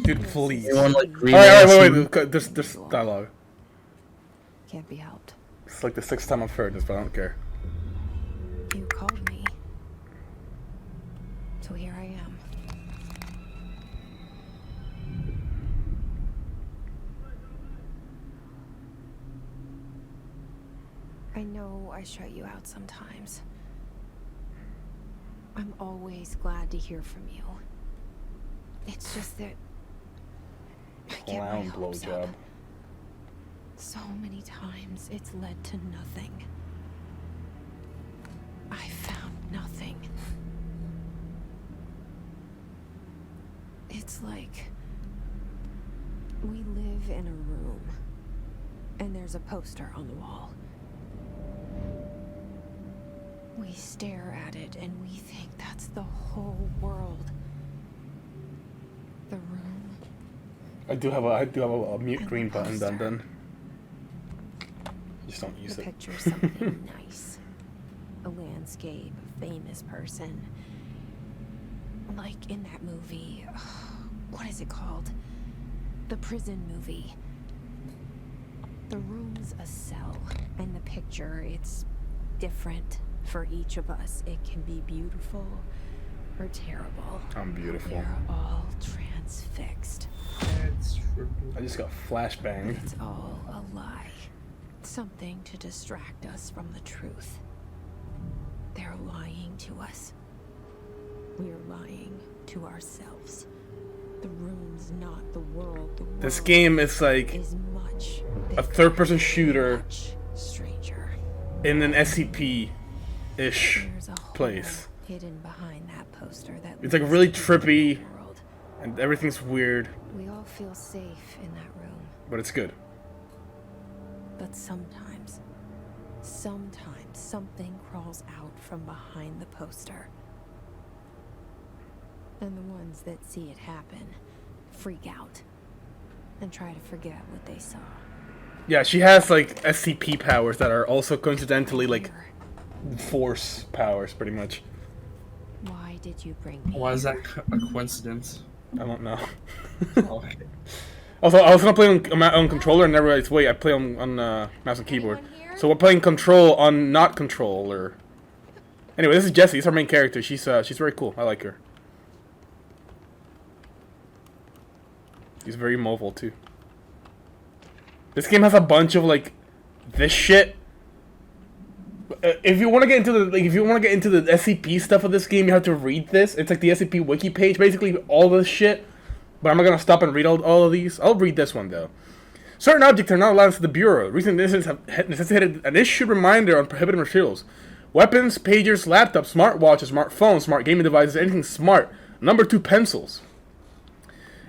Dude, please. Anyone like Alright, wait. There's dialogue. Can't be helped. It's like the 6th time I've heard this, but I don't care. You called me. So here I am. I know I shut you out sometimes. I'm always glad to hear from you. It's just that I get my Clown hopes blowjob. up. So many times it's led to nothing. I found nothing. It's like we live in a room and there's a poster on the wall. We stare at it and we think that's the whole world. The room. I do have a mute green button done. Just don't use The it. picture's something nice. A landscape, a famous person. Like in that movie. What is it called? The prison movie. The room's a cell, and the picture, it's different for each of us. It can be beautiful or terrible. I'm beautiful. We're all transfixed. That's true. I just got flashbang. It's all a lie. Something to distract us from the truth. They're lying to us. We're lying to ourselves. The room's not the world. The world This game is like is much a third-person shooter much stranger. in an SCP-ish There's a hole place. hidden behind that poster that It's like leads really to trippy, the world. and everything's weird, We all feel safe in that room, but it's good. but sometimes something crawls out from behind the poster. And the ones that see it happen freak out and try to forget what they saw. Yeah, she has like SCP powers that are also coincidentally like Fear. force powers, pretty much. Why did you bring me? Why is that here? a coincidence? I don't know. Okay. Also, I was gonna play on my own controller, and never realized, wait, I play on mouse and keyboard. So we're playing control on not controller. Anyway, this is Jessie. It's our main character. She's very cool. I like her. She's very mobile too. This game has a bunch of like this shit. If you want to get into the SCP stuff of this game, you have to read this. It's like the SCP wiki page, basically all this shit. But I'm not gonna stop and read all of these. I'll read this one though. Certain objects are not allowed to the Bureau. Recent incidents have necessitated an issued reminder on prohibited materials. Weapons, pagers, laptops, smartwatches, smartphones, smart gaming devices, anything smart. Number 2, pencils.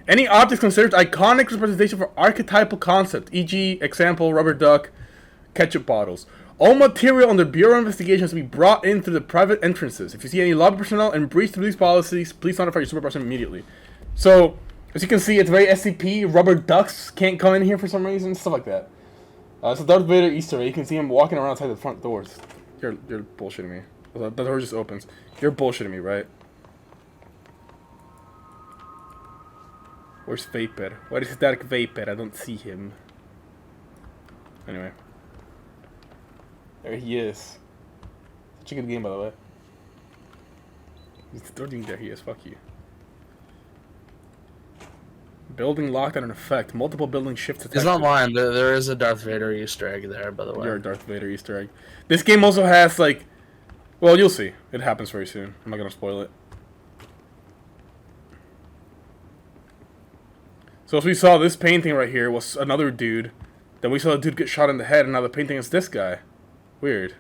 Any object considered iconic representation for archetypal concept, e.g., example, rubber duck, ketchup bottles. All material under Bureau investigations will be brought in through the private entrances. If you see any lobby personnel and breach through these policies, please notify your supervisor immediately. So, as you can see, it's very SCP. Rubber ducks can't come in here for some reason, stuff like that. It's a Darth Vader Easter egg. You can see him walking around outside the front doors. You're bullshitting me. The door just opens. You're bullshitting me, right? Where's Vapor? Where is Dark Vapor? I don't see him. Anyway. There he is. Such a good game, by the way. He's starting there. He is. Fuck you. Building locked on an effect. Multiple building shifts detected. It's not lying. There is a Darth Vader Easter egg there, by the way. You're a Darth Vader Easter egg. This game also has, like... Well, you'll see. It happens very soon. I'm not gonna spoil it. So as we saw, this painting right here was another dude. Then we saw a dude get shot in the head, and now the painting is this guy. Weird.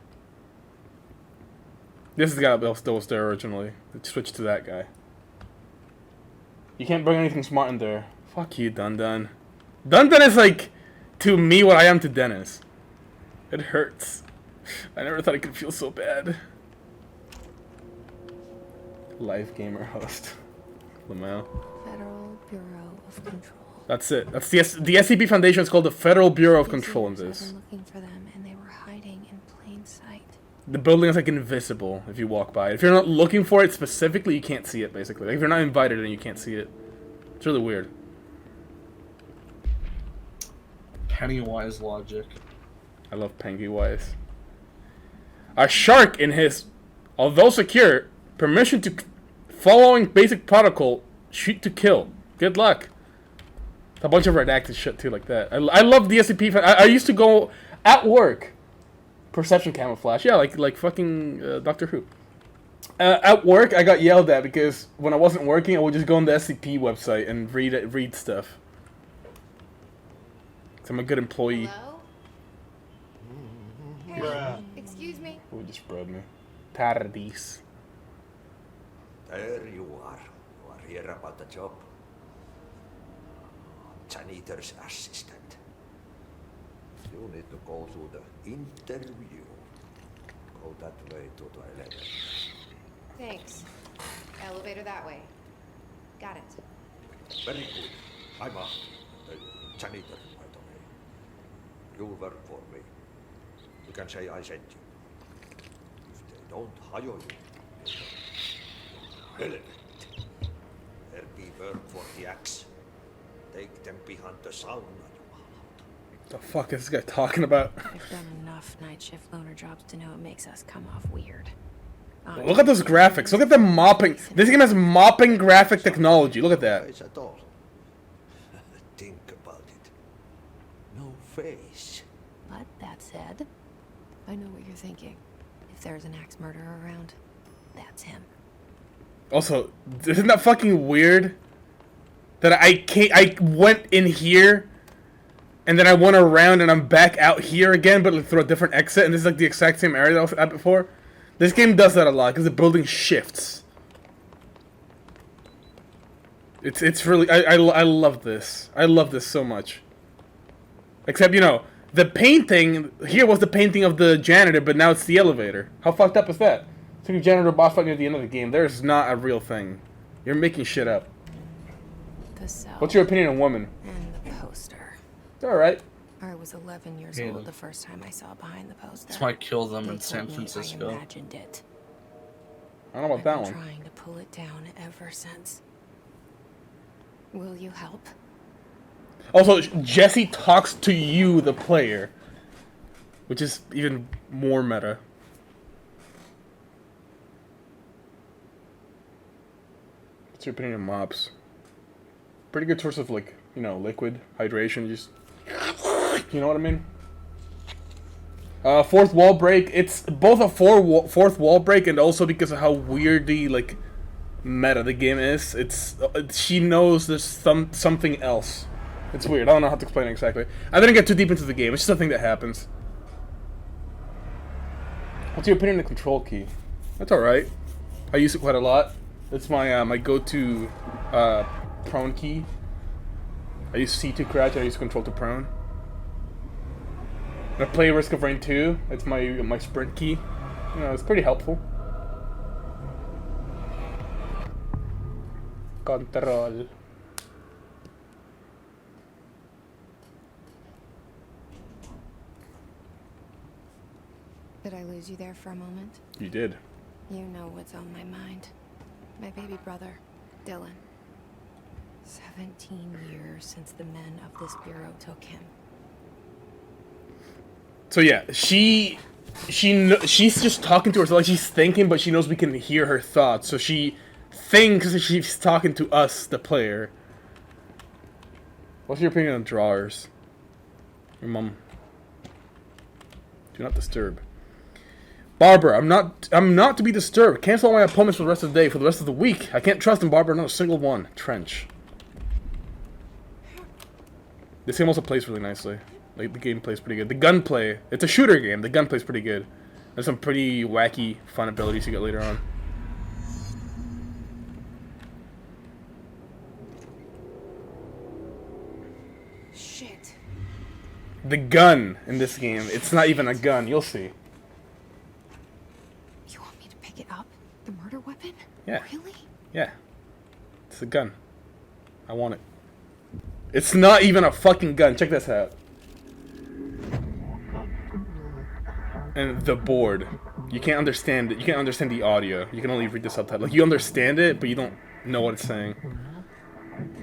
This is the guy that was there originally. It switched to that guy. You can't bring anything smart in there. Fuck you, Dun Dun. Dun Dun is like, to me, what I am to Dennis. It hurts. I never thought it could feel so bad. Live gamer host. Lamau. Federal Bureau of Control. That's it. That's the SCP Foundation is called the Federal Bureau of Control in I've this. been looking for them, and they were hiding in plain sight. The building is like invisible if you walk by it. If you're not looking for it specifically, you can't see it, basically. Like if you're not invited, then you can't see it. It's really weird. Pennywise logic. I love Pennywise. A shark in his, although secure, permission to following basic protocol, shoot to kill. Good luck. A bunch of redacted shit too, like that. I love the SCP. I used to go at work. Perception camouflage, yeah, like fucking Doctor Who. At work, I got yelled at because when I wasn't working, I would just go on the SCP website and read stuff. So I'm a good employee. Hello? Hey, excuse me. Who just brought me? Tardis. There you are. You are here about the job. Janitor's assistant. You need to go to the interview. Go that way to the elevator. Thanks. Elevator that way. Got it. Very good. I'm a janitor, by the way. You work for me. You can say I sent you. If they don't hire you, relevant. There be work for the axe. Take them behind the sauna. The fuck is this guy talking about? I've done enough night shift loner jobs to know it makes us come off weird. Look at those graphics. Look at the mopping. This game has mopping graphic technology. Look at that. Face at all. Think about it. No face. But that said, I know what you're thinking. If there's an axe murderer around, that's him. Also, isn't that fucking weird? That I went in here, and then I went around and I'm back out here again, but like through a different exit, and this is like the exact same area that I was at before. This game does that a lot because the building shifts. It's really I love this. I love this so much. Except, you know, the painting here was the painting of the janitor, but now it's the elevator. How fucked up is that? It's like a janitor boss fight near the end of the game. There's not a real thing. You're making shit up. The cell. What's your opinion on woman? And the poster. It's alright. I was 11 years Hey, old the first time I saw behind the poster. That's why I killed them They in San told me Francisco. I imagined it. I don't know about I've that been one. trying to pull it down ever since. Will you help? Also, Jesse talks to you, the player. Which is even more meta. What's your opinion on mops? Pretty good source of, like, you know, liquid hydration. Just, you know what I mean? Fourth wall break. It's both a fourth wall break and also because of how weirdly, like, meta the game is. She knows there's something else. It's weird. I don't know how to explain it exactly. I didn't get too deep into the game. It's just a thing that happens. What's your opinion on the control key? That's alright. I use it quite a lot. It's my my go-to prone key. I use C to crouch, I use control to prone. When I play Risk of Rain 2, it's my sprint key. You know, it's pretty helpful. Control. Did I lose you there for a moment? You did. You know what's on my mind. My baby brother, Dylan. 17 years since the men of this bureau took him. So yeah, she's just talking to herself, like she's thinking, but she knows we can hear her thoughts. So she thinks that she's talking to us, the player. What's your opinion on drawers? Your mom. Do not disturb. Barbara, I'm not to be disturbed. Cancel all my appointments for the rest of the day, for the rest of the week. I can't trust in Barbara, not a single one. Trench. This game also plays really nicely. Like, the game plays pretty good. The gunplay, it's a shooter game. The gunplay's pretty good. There's some pretty wacky, fun abilities you get later on. Shit. The gun in this game, it's not even a gun. You'll see. You want me to pick it up? The murder weapon? Yeah. Really? Yeah. It's a gun. I want it. It's not even a fucking gun. Check this out. And the board. You can't understand it. You can't understand the audio. You can only read the subtitle. Like, you understand it, but you don't know what it's saying.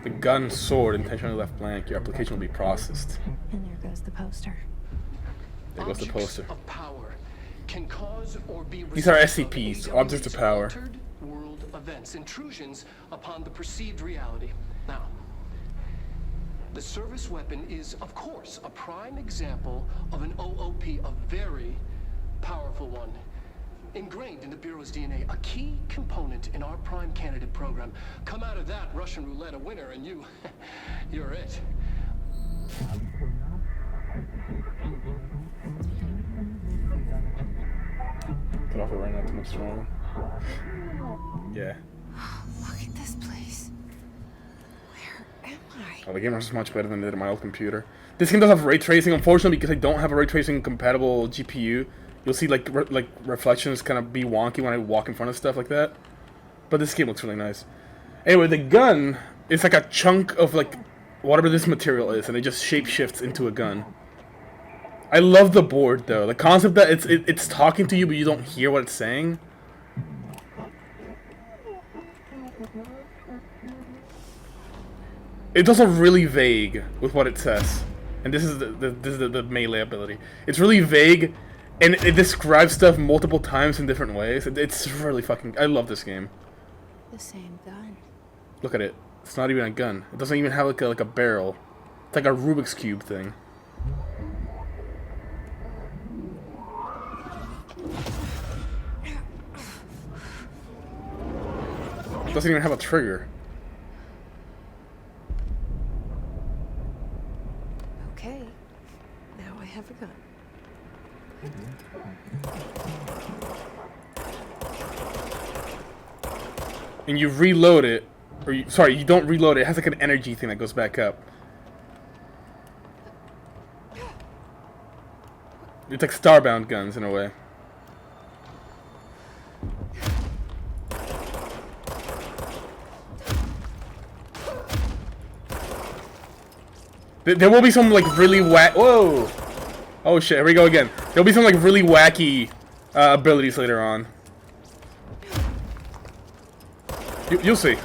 The gun, sword, intentionally left blank. Your application will be processed. And there goes the poster. There goes the Objects poster. of power can cause or be These are result of SCPs, e0liu objects of power. altered world events, intrusions upon the perceived reality. Now, the service weapon is, of course, a prime example of an OOP, a very powerful one. Ingrained in the Bureau's DNA, a key component in our prime candidate program. Come out of that Russian roulette a winner, and you're it. Get off it right now, too much strong. Yeah. Look at this place. Where am I? Oh, the game runs much better than it did on my old computer. This game does have ray tracing. Unfortunately, because I don't have a ray tracing compatible GPU, you'll see like reflections kind of be wonky when I walk in front of stuff like that. But this game looks really nice. Anyway, the gun is like a chunk of like whatever this material is, and it just shapeshifts into a gun. I love the board though. The concept that it's talking to you, but you don't hear what it's saying. It's also really vague with what it says, and this is the melee ability. It's really vague, and it describes stuff multiple times in different ways. It's really fucking. I love this game. The same gun. Look at it. It's not even a gun. It doesn't even have like a barrel. It's like a Rubik's Cube thing. It doesn't even have a trigger. Okay. Now I have a gun. And you reload it, or sorry, you don't reload it. It has like an energy thing that goes back up. It's like Starbound guns in a way. There will be some like really whoa! Oh shit! Here we go again. There'll be some like really wacky abilities later on. You'll see,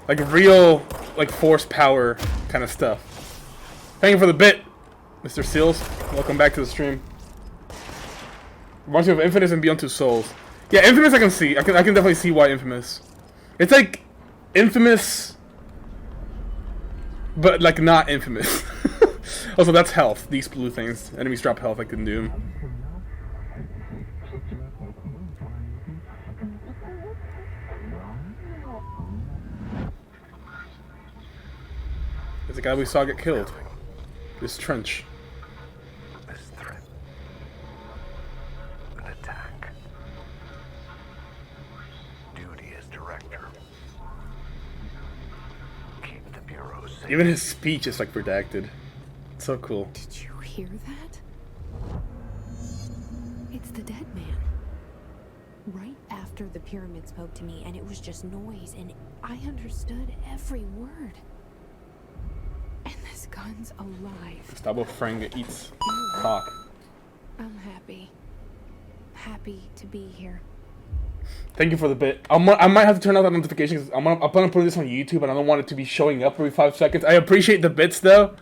like real like force power kind of stuff. Thank you for the bit, Mr. Seals. Welcome back to the stream. Reminds me of Infamous and Beyond Two Souls. Yeah, Infamous I can see. I can definitely see why Infamous. It's like Infamous, but like not Infamous. Also, that's health. These blue things. Enemies drop health like in Doom. There's a guy we saw get killed. This trench. This threat. An attack. Duty as director. Keep the Bureau safe. Even his speech is like redacted. It's so cool. Did you hear that? It's the dead man. Right after the pyramid spoke to me, and it was just noise, and I understood every word. And this gun's alive. Gustavo Fring eats cock. I'm happy. Happy to be here. Thank you for the bit. I might have to turn off that notification because I'm gonna put this on YouTube and I don't want it to be showing up every 5 seconds. I appreciate the bits though,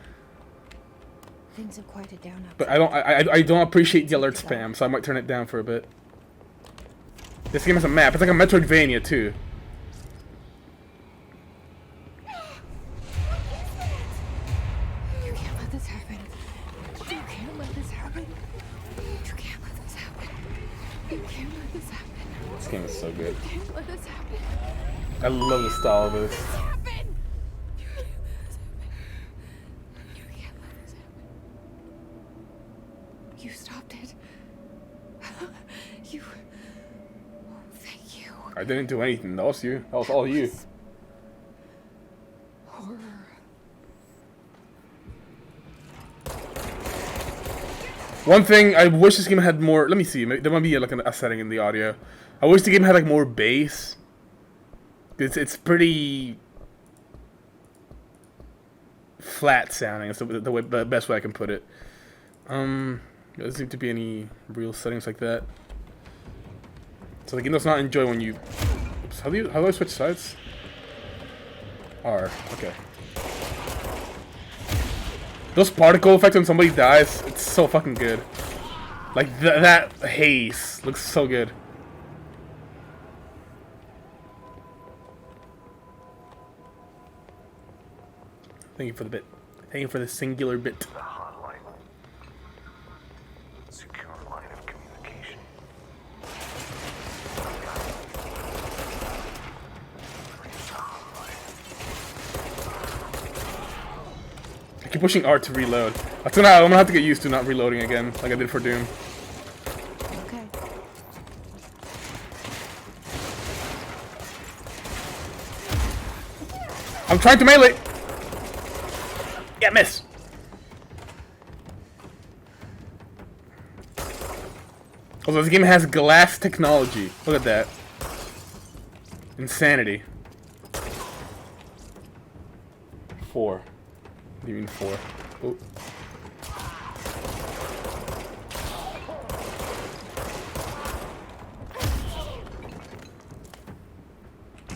Things have quieted down but I don't appreciate the alert spam, so I might turn it down for a bit. This game has a map. It's like a Metroidvania too. You can't let this happen. You can't let this happen. You can't let this happen. You can't let this happen. This game is so good. You can't let this happen. I love the style of this. Happen. You can't let this happen. You can't let this happen. You stopped it. You. Oh, thank you. I didn't do anything. That was you. That was all you. Horror. One thing I wish this game had more. Let me see. There might be like a setting in the audio. I wish the game had like more bass. It's pretty flat sounding. It's the best way I can put it. There doesn't seem to be any real settings like that. So the game does not enjoy when you. Oops, how do I switch sides? R. Okay. Those particle effects when somebody dies, it's so fucking good. Like, that haze looks so good. Thank you for the bit. Thank you for the singular bit. The hotline. Secure line of communication. Reach the hotline. I keep pushing R to reload. I'm gonna have to get used to not reloading again, like I did for Doom. Okay. I'm trying to melee! Yeah, miss! Also, this game has glass technology. Look at that. Insanity. 4. What do you mean 4? Oh.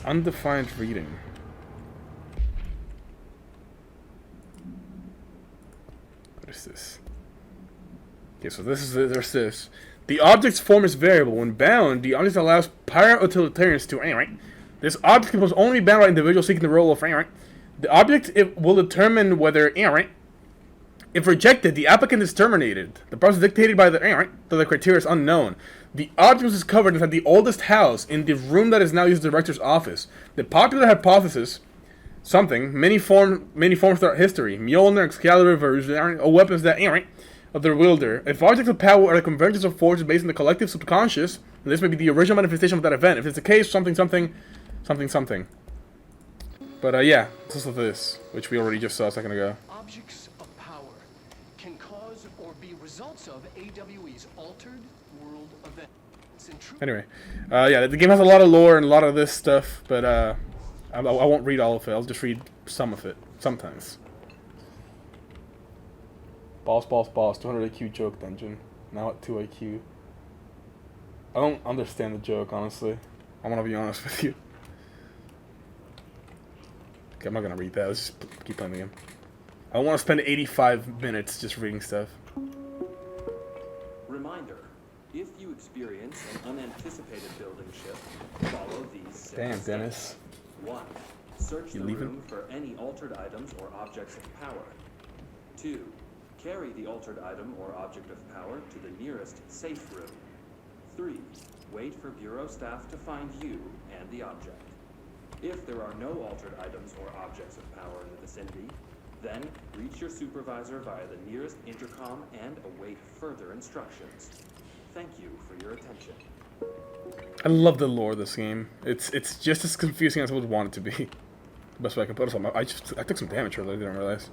Undefined reading. What is this? Okay, so there's this. The object's form is variable. When bound, the object allows prior utilitarians to anyway. This object can only be bound by individuals seeking the role of anyway. The object will determine whether anyway. If rejected, the applicant is terminated. The process dictated by the anyway, though the criteria is unknown. The object was discovered inside the oldest house in the room that is now used as the director's office. The popular hypothesis. Something. Many forms throughout history. Mjolnir, Excalibur, Verus, are weapons that, of their wielder. If objects of power are the convergence of forces based on the collective subconscious, then this may be the original manifestation of that event. If it's the case, something. But, yeah. It's also this, which we already just saw a second ago. Objects of power can cause or be results of AWE's altered world events. Anyway. Yeah, the game has a lot of lore and a lot of this stuff, but, I won't read all of it. I'll just read some of it. Sometimes. Boss. 200 IQ joke dungeon. Now at 2 IQ. I don't understand the joke, honestly. I want to be honest with you. Okay, I'm not going to read that. Let's just keep playing the game. I don't want to spend 85 minutes just reading stuff. Reminder. If you experience an unanticipated building shift, follow these 6 Damn, steps. Dennis. 1. Search You the leaving? room for any altered items or objects of power. 2. Carry the altered item or object of power to the nearest safe room. 3. Wait for Bureau staff to find you and the object. If there are no altered items or objects of power in the vicinity, then reach your supervisor via the nearest intercom and await further instructions. Thank you for your attention. I love the lore of this game. It's just as confusing as I would want it to be. The best way I can put it. I took some damage earlier, I didn't realize.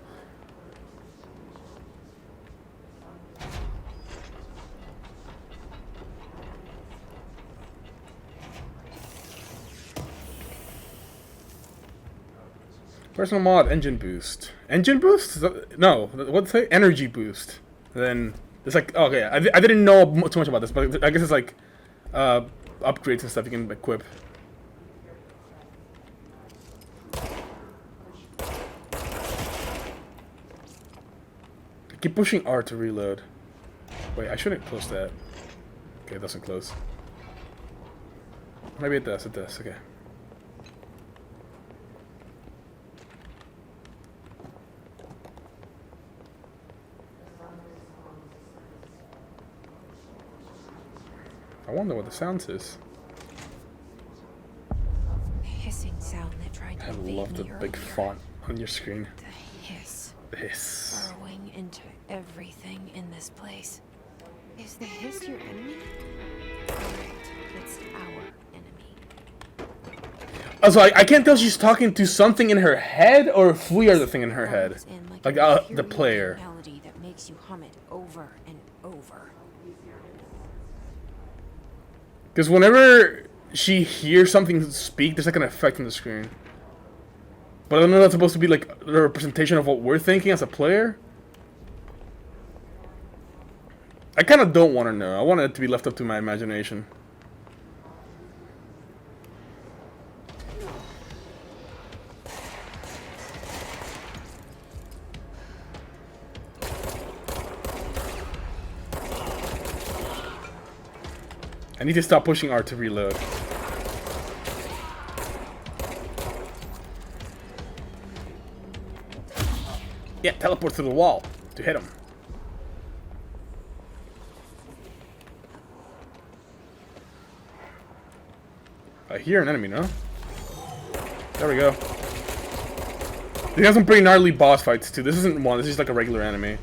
Personal mod, engine boost. Engine boost? No, what's it? Energy boost. Then it's like, okay, I didn't know too much about this, but I guess it's like upgrades and stuff you can equip. I keep pushing R to reload. Wait, I shouldn't close that. Okay, it doesn't close. Maybe it does, okay. I wonder what the sound is. The hissing sound that tried to I invade love the me big earlier. font on your screen. The hiss. The hiss. Burrowing into everything in this place. Is the hiss your enemy? Correct. It's our enemy. Also, I can't tell if she's talking to something in her head or if we are the thing in her head. Flows in Like, an the player. infuriating melody that makes you hum it over and over. Because whenever she hears something speak, there's like an effect on the screen. But I don't know if that's supposed to be like a representation of what we're thinking as a player. I kind of don't want to know. I want it to be left up to my imagination. I need to stop pushing R to reload. Yeah, teleport to the wall to hit him. I hear an enemy, no? There we go. They have some pretty gnarly boss fights too. This isn't one, this is just like a regular enemy.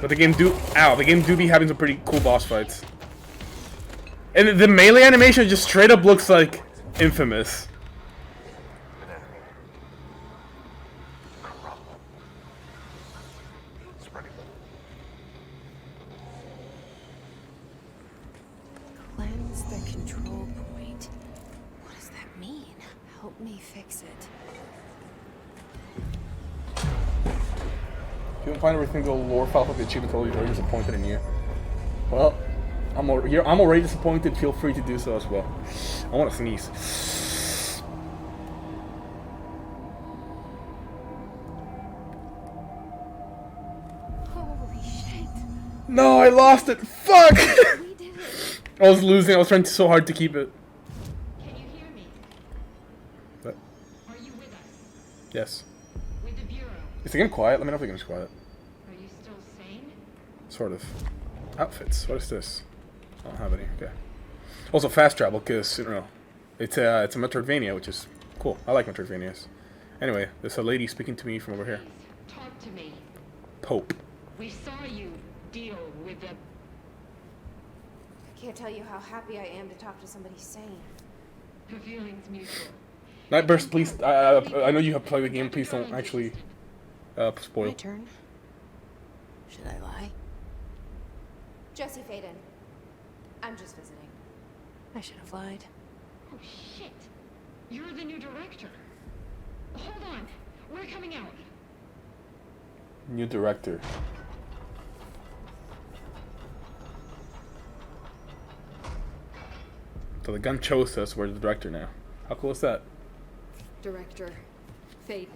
But the game do be having some pretty cool boss fights. And the melee animation just straight up looks like Infamous. Cleanse the control point. What does that mean? Help me fix it. If you don't find everything go lore file for the achievement, I'll be very disappointed in you. Well, I'm already disappointed. Feel free to do so as well. I want to sneeze. Holy shit. No, I lost it. Fuck! We did it. I was losing. I was trying so hard to keep it. Can you hear me? But, Are you with us? yes. With the Bureau? Is the game quiet? Let me know if the game's quiet. Are you still sane? Sort of. Outfits. What is this? I don't have any. Okay. Also, fast travel, because, you know, it's a Metroidvania, which is cool. I like Metroidvanias. Anyway, there's a lady speaking to me from over here. Talk to me. Pope. We saw you deal with the... I can't tell you how happy I am to talk to somebody sane. The feeling's mutual. Nightburst, please. I know you have played the game. Please don't actually My spoil. turn. Should I lie? Jesse Faden. I'm just visiting. I should have lied. Oh, shit. You're the new director. Hold on. We're coming out. New director. So the gun chose us. We're the director now. How cool is that? Director Faden.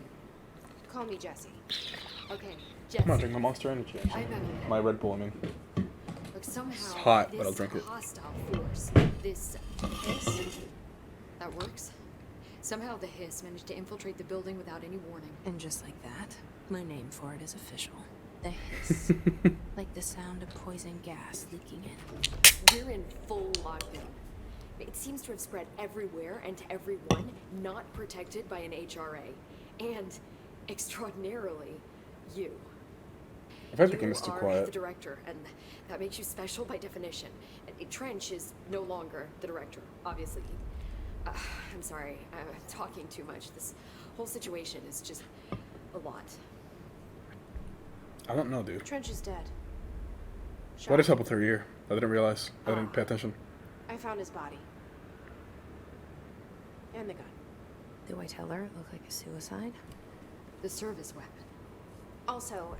Call me Jesse. Okay, I'm gonna Jesse. drink my Monster Energy. Actually. My Red Bull, I mean. Look, somehow It's hot, this but I'll drink it. hostile force, this hiss, that works. Somehow the hiss managed to infiltrate the building without any warning. And just like that, my name for it is official. The hiss. Like the sound of poison gas leaking in. We're in full lockdown. It seems to have spread everywhere and to everyone not protected by an HRA. And, extraordinarily, you. I feel like the game is too You are quiet. the director, and that makes you special by definition. And Trench is no longer the director, obviously. I'm sorry, I'm talking too much. This whole situation is just a lot. I don't know, dude. Trench is dead. What is up with her ear? I didn't realize. I didn't pay attention. I found his body. And the gun. Do I tell her it looked like a suicide? The service weapon. Also,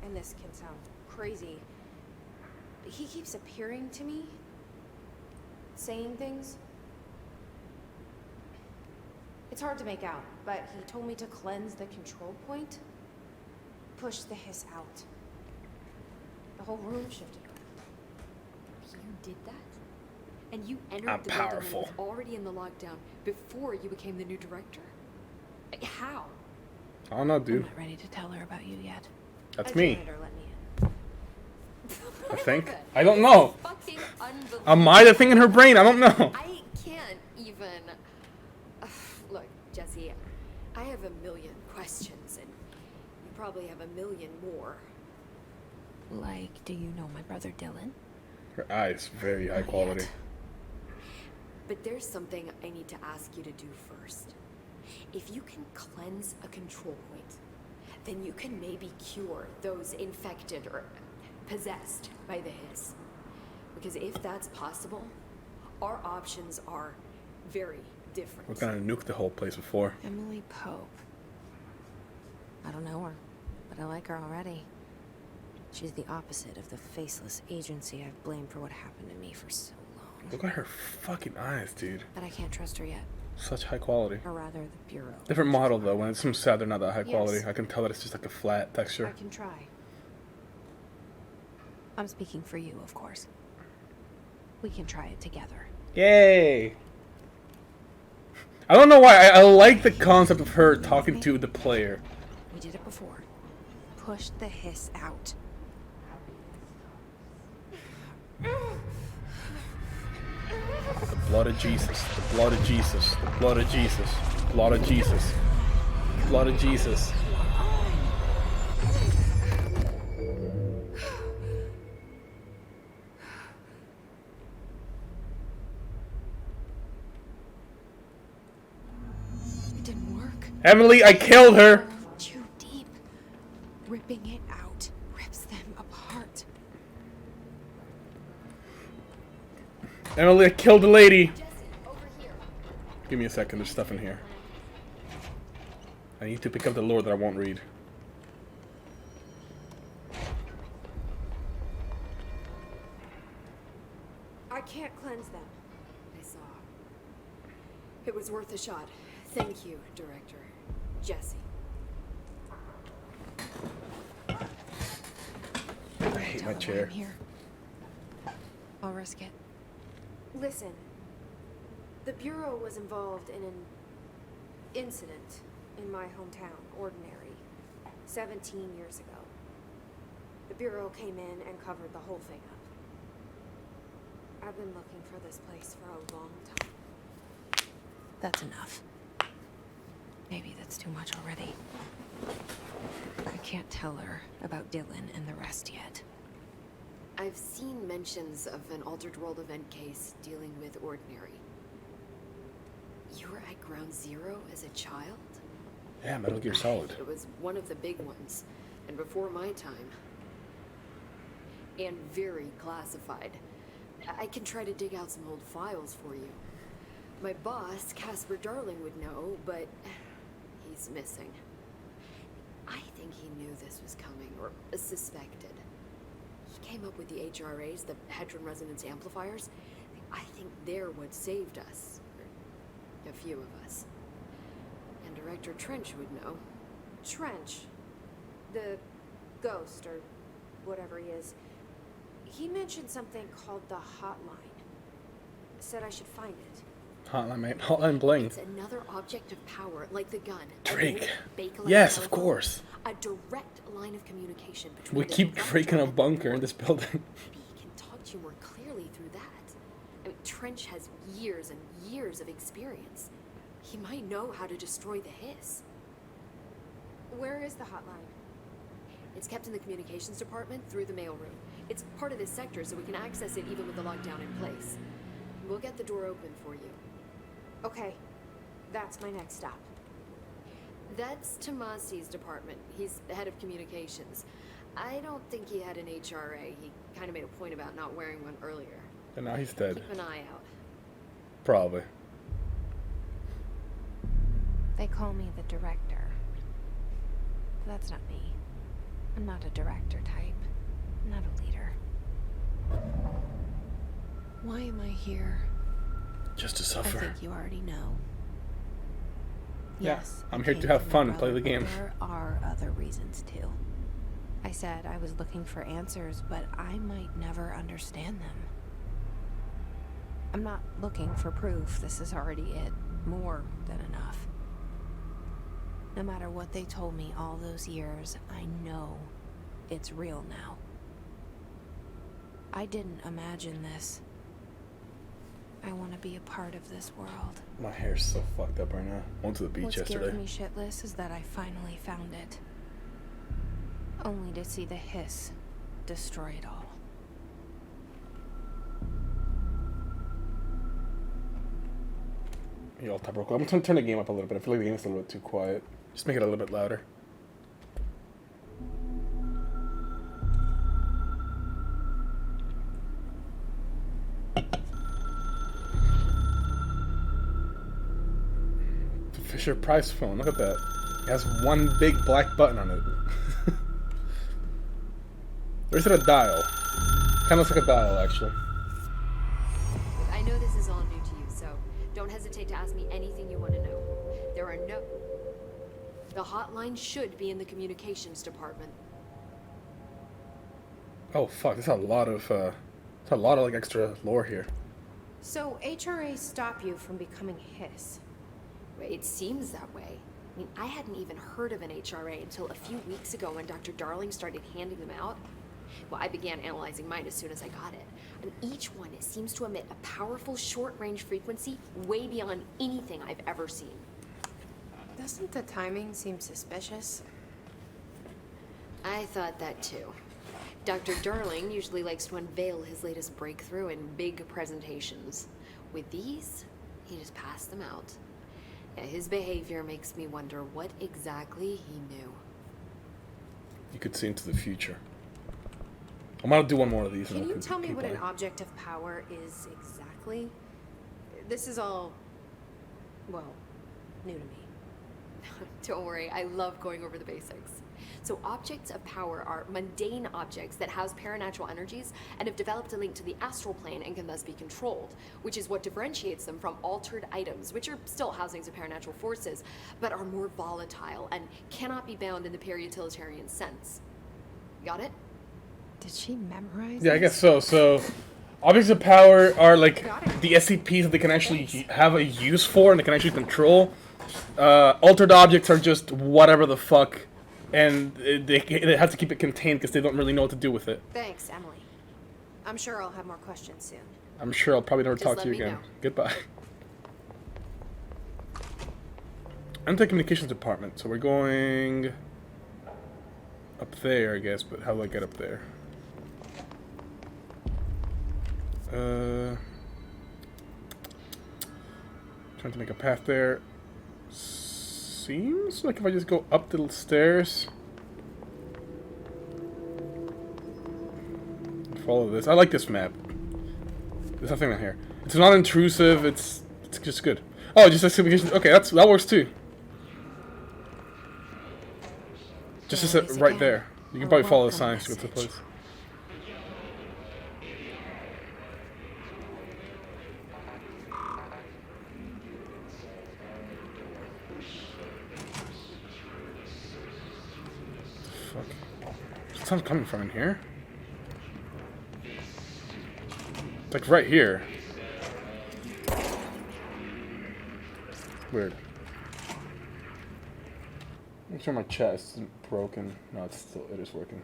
and this can sound crazy, but he keeps appearing to me, saying things. It's hard to make out, but he told me to cleanse the control point, push the hiss out. The whole room shifted. You did that? And you entered I'm the building powerful. that was already in the lockdown before you became the new director. How? I don't know, I'm dude. not ready to tell her about you yet. That's A me. janitor let me in. I think. I don't know. Fucking unbelievable. Am I the thing in her brain? I don't know. I can't even. Look, Jesse, I have a million questions, and you probably have a million more. Like, do you know my brother Dylan? Her eyes, very high Not quality. yet. But there's something I need to ask you to do first. If you can cleanse a control point, then you can maybe cure those infected or possessed by the hiss. Because if that's possible, our options are very different. We're gonna nuke the whole place before. Emily Pope. I don't know her, but I like her already. She's the opposite of the faceless agency I've blamed for what happened to me for so long. Look at her fucking eyes, dude. But I can't trust her yet. Such high quality. Or rather, the Bureau. Different model though. When it's some sad, they're not that high Yes. quality. I can tell that it's just like a flat texture. I can try. I'm speaking for you, of course. We can try it together. Yay! I don't know why. I like the concept of her talking to the player. We did it before. Push the hiss out. The blood of Jesus. The blood of Jesus. The blood of Jesus. The blood of Jesus. The blood of Jesus. It didn't work. Emily, I killed her! Too deep. Ripping it out rips them apart. Emily, I killed the lady! Jesse, over here. Give me a second, there's stuff in here. I need to pick up the lore that I won't read. I can't cleanse them. I saw. It was worth a shot. Thank you, Director. Jesse. I hate my Tell them chair. I'm here. I'll risk it. Listen, the Bureau was involved in an incident in my hometown, Ordinary, 17 years ago. The Bureau came in and covered the whole thing up. I've been looking for this place for a long time. That's enough. Maybe that's too much already. I can't tell her about Dylan and the rest yet. I've seen mentions of an Altered World event case dealing with Ordinary. You were at Ground Zero as a child? Yeah, Metal Gear Solid. It was one of the big ones, and before my time. And very classified. I can try to dig out some old files for you. My boss, Casper Darling, would know, but he's missing. I think he knew this was coming, or suspected. He came up with the HRAs, the Hadron Resonance Amplifiers. I think they're what saved us. Or a few of us. And Director Trench would know. Trench, the ghost, or whatever he is, he mentioned something called the Hotline. Said I should find it. Hotline, mate. Hotline bling. It's another object of power, like the gun. Drake. A Bakelite Yes, of telephone. course. A direct line of communication between We the keep director freaking a and the bunker in board. this building. Maybe he can talk to you more clearly through that. I mean, Trench has years and years of experience. He might know how to destroy the hiss. Where is the hotline? It's kept in the communications department through the mailroom. It's part of this sector, so we can access it even with the lockdown in place. We'll get the door open for you. Okay, that's my next stop. That's Tomasi's department. He's the head of communications. I don't think he had an HRA. He kind of made a point about not wearing one earlier. And now he's dead. Keep an eye out. Probably. They call me the director. That's not me. I'm not a director type. I'm not a leader. Why am I here? Just to I suffer. think you already know. Yeah, Yes, I'm I here came to have from fun and play Umbrella, the game. but there are other reasons too. I said I was looking for answers, but I might never understand them. I'm not looking for proof. This is already it. More than enough. No matter what they told me all those years, I know it's real now. I didn't imagine this. I want to be a part of this world. My hair's so fucked up right now. Went to the beach What's yesterday. giving me shitless is that I finally found it. Only to see the hiss destroy it all. Y'all type real quick. I'm gonna turn the game up a little bit. I feel like the game's a little bit too quiet. Just make it a little bit louder. The Fisher Price phone. Look at that. It has one big black button on it. Or is it a dial? Kind of looks like a dial, actually. I know this is all new to you, so Don't hesitate to ask me anything you want to know. There are no... The hotline should be in the communications department. Oh fuck, there's a lot of like extra lore here. So HRA stop you from becoming Hiss? It seems that way. I mean, I hadn't even heard of an HRA until a few weeks ago when Dr. Darling started handing them out. Well, I began analyzing mine as soon as I got it. And each one seems to emit a powerful short-range frequency way beyond anything I've ever seen. Doesn't the timing seem suspicious? I thought that too. Dr. Darling usually likes to unveil his latest breakthrough in big presentations. With these, he just passed them out. Yeah, his behavior makes me wonder what exactly he knew. You could see into the future. I'm gonna do one more of these. Can you tell me what an object of power is exactly? This is all, well, new to me. Don't worry, I love going over the basics. So objects of power are mundane objects that house paranatural energies and have developed a link to the astral plane and can thus be controlled, which is what differentiates them from altered items, which are still housings of paranatural forces, but are more volatile and cannot be bound in the peri-utilitarian sense. Got it? Did she memorize Yeah, I guess so. So, objects of power are like the SCPs that they can actually have a use for and they can actually control. Altered objects are just whatever the fuck, and they have to keep it contained because they don't really know what to do with it. Thanks, Emily. I'm sure I'll have more questions soon. I'm sure I'll probably never Just talk to you let me again. know. Goodbye. Anti-communications department. So we're going up there, I guess. But how do I get up there? Trying to make a path there. Seems like if I just go up the stairs, follow this. I like this map. There's nothing in here. It's not intrusive. It's just good. Oh, just communication. Okay, that works too. Just right there. You can probably follow the signs to get to the place. Sounds coming from in here. It's like right here. Weird. Make sure my chest isn't broken. No, it is working.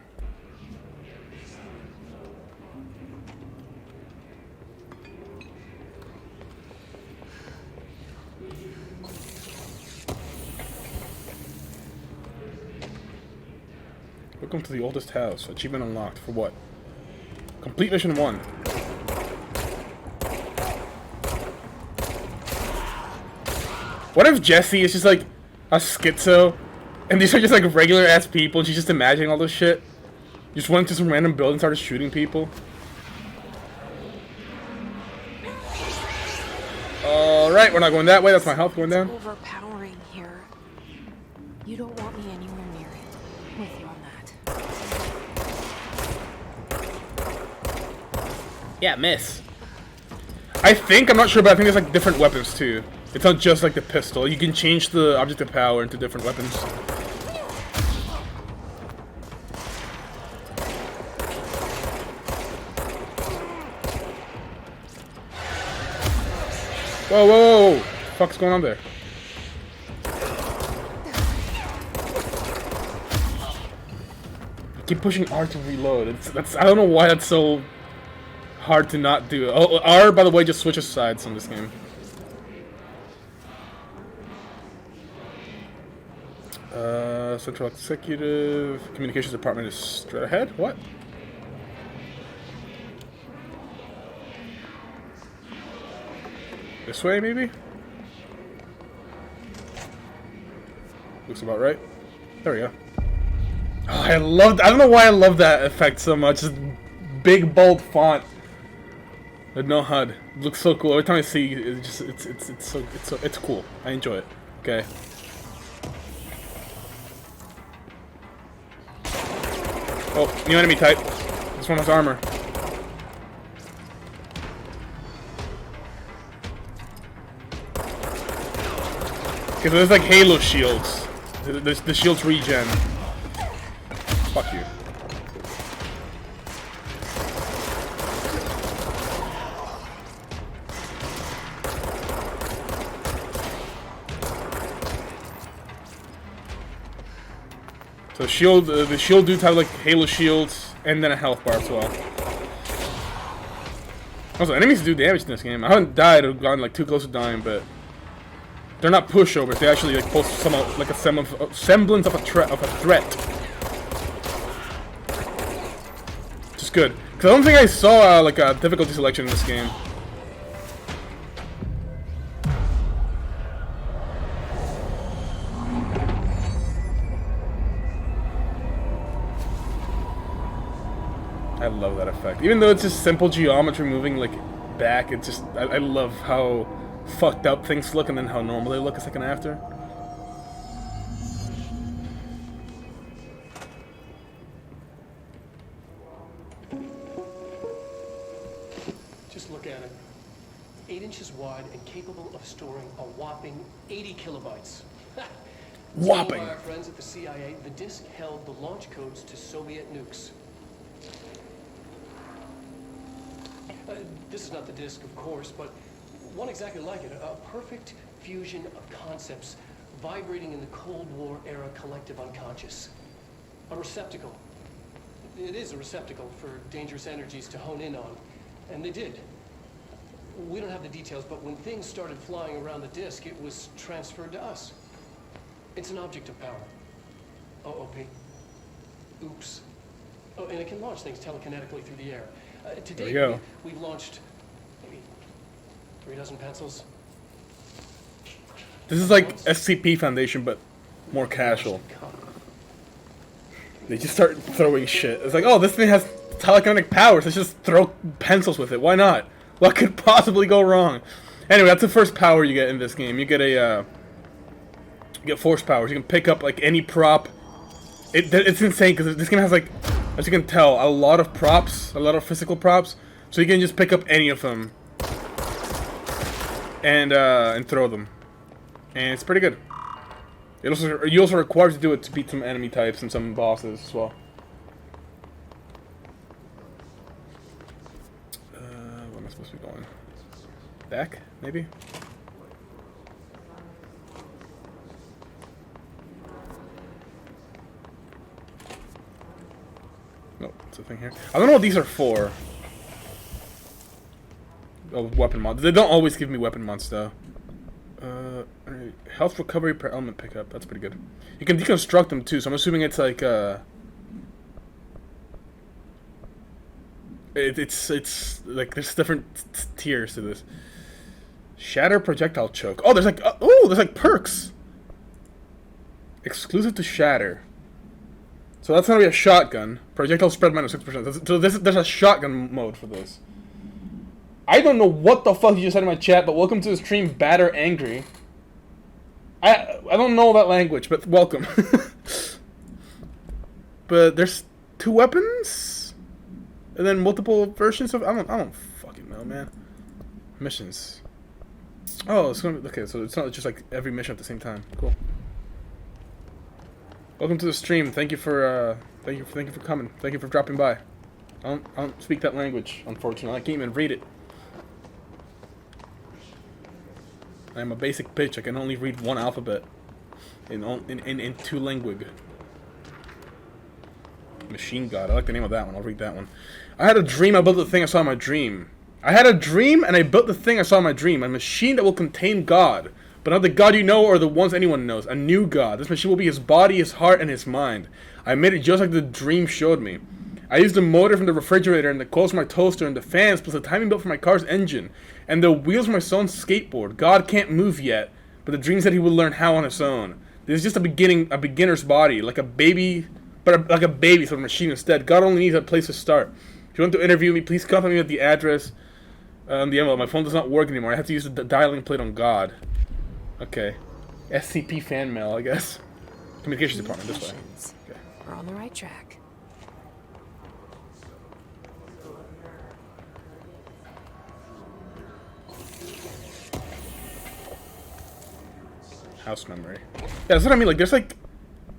Welcome to the oldest house. Achievement unlocked. For what? Complete mission 1. What if Jessie is just like a schizo, and these are just like regular ass people, and she's just imagining all this shit? Just went to some random building and started shooting people? Alright, we're not going that way. That's my health going down. It's overpowering here. You don't want me anywhere near it. With you on that. Yeah, miss. I'm not sure, but I think there's like different weapons too. It's not just like the pistol. You can change the object of power into different weapons. Whoa, whoa, whoa, whoa. Fuck's going on there? Keep pushing R to reload. I don't know why that's so hard to not do. Oh, R, by the way, just switches sides in this game. Central Executive Communications Department is straight ahead. What? This way, maybe? Looks about right. There we go. Oh, I don't know why I love that effect so much. Just big bold font with no HUD. It looks so cool. Every time I see it's cool. I enjoy it. Okay. Oh, new enemy type. This one has armor. Okay, so there's like Halo shields. The shields regen. Fuck you. So shield, the shield dudes have like Halo shields and then a health bar as well. Also, enemies do damage in this game. I haven't died or gotten like too close to dying, but they're not pushovers. They actually like pose some like a semblance of a threat. Which is good, because I don't think I saw like a difficulty selection in this game. I love that effect. Even though it's just simple geometry moving like back, it's just I love how fucked up things look and then how normal they look a second after. Just look at it. 8 inches wide and capable of storing a whopping 80 kilobytes. Whopping. Told by our friends at the CIA, the disk held the launch codes to Soviet nukes. This is not the disk, of course, but one exactly like it. A perfect fusion of concepts vibrating in the Cold War era collective unconscious. A receptacle. It is a receptacle for dangerous energies to hone in on. And they did. We don't have the details, but when things started flying around the disk, it was transferred to us. It's an object of power. OOP. Oops. Oh, and it can launch things telekinetically through the air. Today, we've launched maybe 3 dozen pencils. This is like SCP Foundation, but more casual. They just start throwing shit. It's like, oh, this thing has telekinetic powers. Let's just throw pencils with it. Why not? What could possibly go wrong? Anyway, that's the first power you get in this game. You get you get force powers. You can pick up like any prop. It's insane because this game has like, as you can tell, a lot of props, a lot of physical props. So you can just pick up any of them and throw them, and it's pretty good. You also required to do it to beat some enemy types and some bosses as well. Where am I supposed to be going? Back, maybe? No, it's a thing here. I don't know what these are for. Oh, weapon mods. They don't always give me weapon mods though. Health recovery per element pickup. That's pretty good. You can deconstruct them too, so I'm assuming it's like it's like there's different tiers to this. Shatter projectile choke. Oh, there's like there's like perks. Exclusive to Shatter. So that's gonna be a shotgun. Projectile spread -6%. So there's a shotgun mode for this. I don't know what the fuck you just said in my chat, but welcome to the stream, Batter Angry. I don't know that language, but welcome. But there's 2 weapons, and then multiple versions of I don't fucking know, man. Missions. Oh, it's gonna be okay. So it's not just like every mission at the same time. Cool. Welcome to the stream. Thank you for coming. Thank you for dropping by. I don't speak that language, unfortunately. I can't even read it. I am a basic bitch. I can only read one alphabet in 2 language. Machine God. I like the name of that one. I'll read that one. I had a dream. I built the thing I saw in my dream. I had a dream and I built the thing I saw in my dream. A machine that will contain God, but not the God you know or the ones anyone knows. A new God. This machine will be his body, his heart, and his mind. I made it just like the dream showed me. I used the motor from the refrigerator and the coils from my toaster and the fans plus the timing belt for my car's engine and the wheels for my son's skateboard. God can't move yet, but the dream said he would learn how on his own. This is just a beginner's body, like a baby, but like a baby, so a machine instead. God only needs a place to start. If you want to interview me, please contact me at the address on the envelope. My phone does not work anymore. I have to use the dialing plate on God. Okay. SCP fan mail, I guess. Communications department, this way. Okay. We're on the right track. House memory. Yeah, that's what I mean. Like, there's like,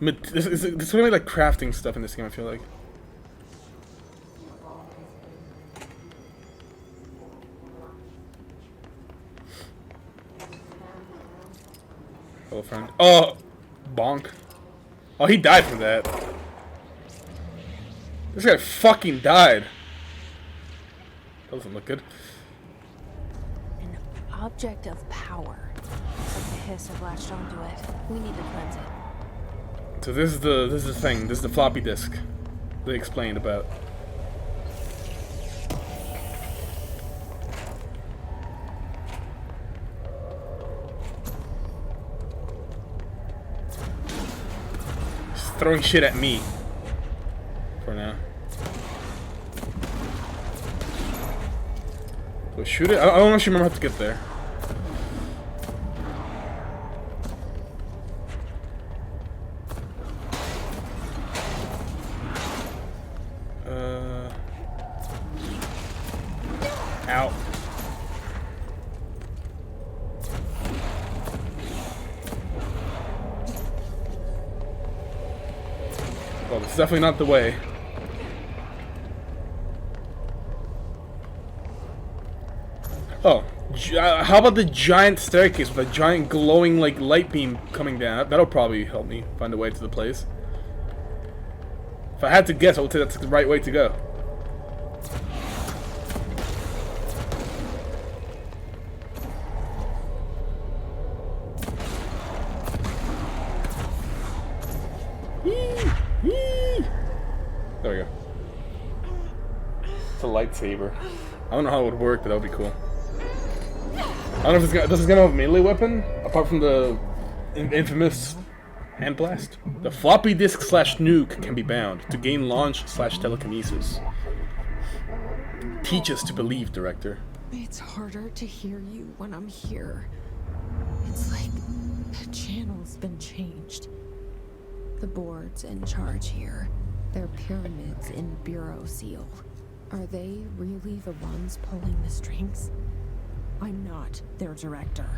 there's really like crafting stuff in this game. I feel like. Hello, friend. Oh, bonk. Oh, he died from that. This guy fucking died. That doesn't look good. An object of power. Like the hiss have latched onto it. We need to cleanse it. So this is the thing. This is the floppy disk they explained about. Just throwing shit at me. For now. So shoot it. I don't actually remember how to get there. Ow. Well, this is definitely not the way. Oh, how about the giant staircase with a giant glowing like light beam coming down? That'll probably help me find a way to the place. If I had to guess, I would say that's the right way to go. There we go. It's a lightsaber. I don't know how it would work, but that would be cool. I don't know if it's gonna, this is gonna have a melee weapon, apart from the infamous hand blast. The floppy disk / nuke can be bound to gain launch / telekinesis. Teach us to believe, Director. It's harder to hear you when I'm here. It's like the channel's been changed. The board's in charge here. They're pyramids in Bureau Seal. Are they really the ones pulling the strings? I'm not their director.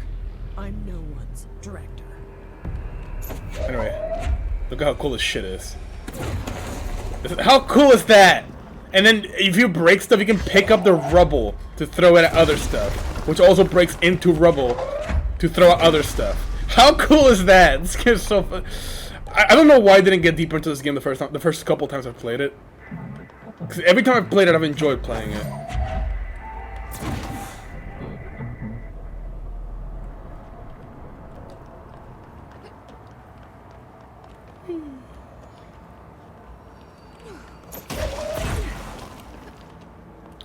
I'm no one's director. Anyway, look at how cool this shit is. How cool is that? And then if you break stuff, you can pick up the rubble to throw it at other stuff, which also breaks into rubble to throw at other stuff. How cool is that? This game is so fun. I don't know why I didn't get deeper into this game the first couple times I've played it. Because every time I've played it, I've enjoyed playing it.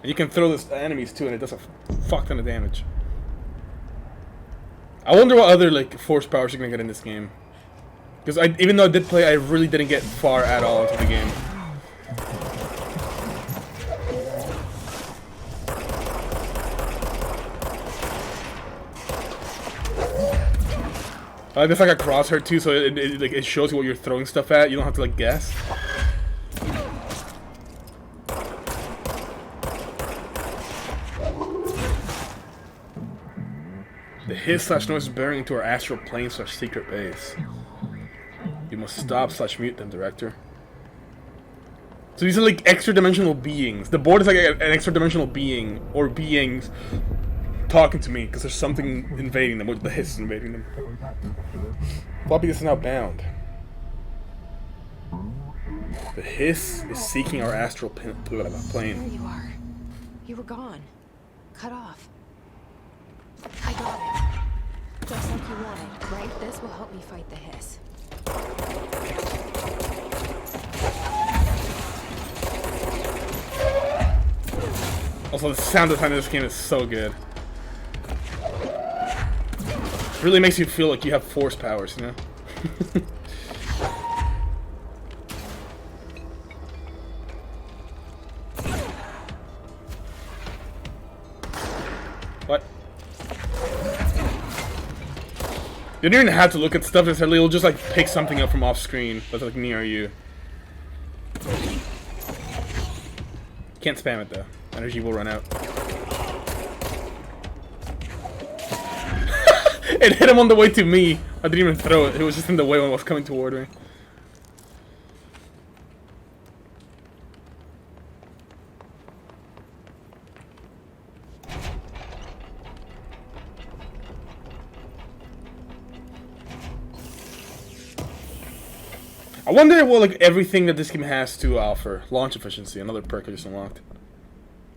And you can throw this at enemies too, and it does a fuck ton of damage. I wonder what other like force powers you're gonna get in this game. Because even though I did play, I really didn't get far at all into the game. There's like a crosshair too, so it shows you what you're throwing stuff at. You don't have to like guess. The hiss / noise is bearing into our astral plane / secret base. You must stop / mute them, Director. So these are like extra dimensional beings. The board is like an extra dimensional being or beings talking to me because there's something invading them. The hiss is invading them. Floppy disk is now bound. The hiss is seeking our astral plane. There you are. You were gone. Cut off. I got it. Just like you wanted, right? This will help me fight the hiss. Also, the sound design of this game is so good. It really makes you feel like you have force powers, you know? What? You don't even have to look at stuff necessarily, it'll just like pick something up from off screen that's like near you. Can't spam it though. Energy will run out. It hit him on the way to me. I didn't even throw it. It was just in the way when it was coming toward me. I wonder what like everything that this game has to offer. Launch efficiency, another perk I just unlocked.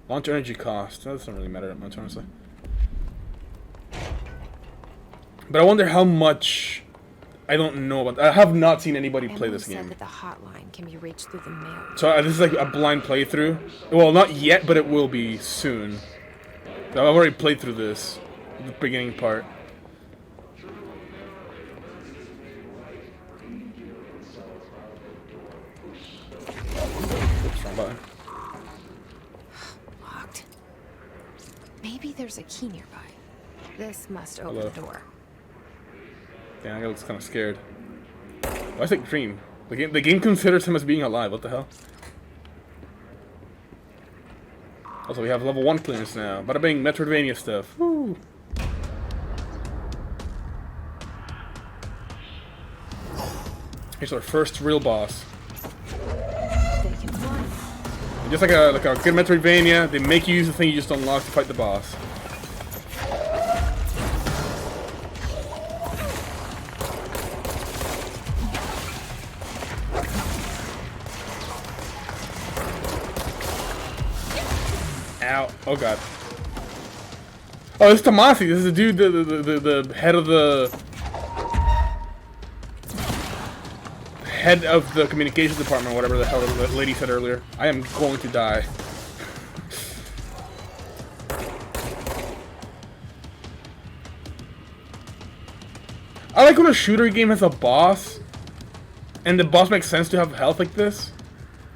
Launch energy cost. That doesn't really matter that much, honestly. But I wonder how much I don't know about. I have not seen anybody play this game. Said that the hotline can be reached through the mail. So this is like a blind playthrough. Well, not yet, but it will be soon. I've already played through this, the beginning part. Oops, wrong button. Locked. Maybe there's a key nearby. This must open Hello. the door. Yeah, I looks kind of scared. Why is it green? The game considers him as being alive. What the hell? Also, we have level 1 clearance now. Bada bing, Metroidvania stuff. Woo! Here's our first real boss. They can fly. And just like a good Metroidvania, they make you use the thing you just unlocked to fight the boss. Ow. Oh god. Oh, this is Tomasi. This is the dude, the head of the communications department, whatever the hell the lady said earlier. I am going to die. I like when a shooter game has a boss, and the boss makes sense to have health like this.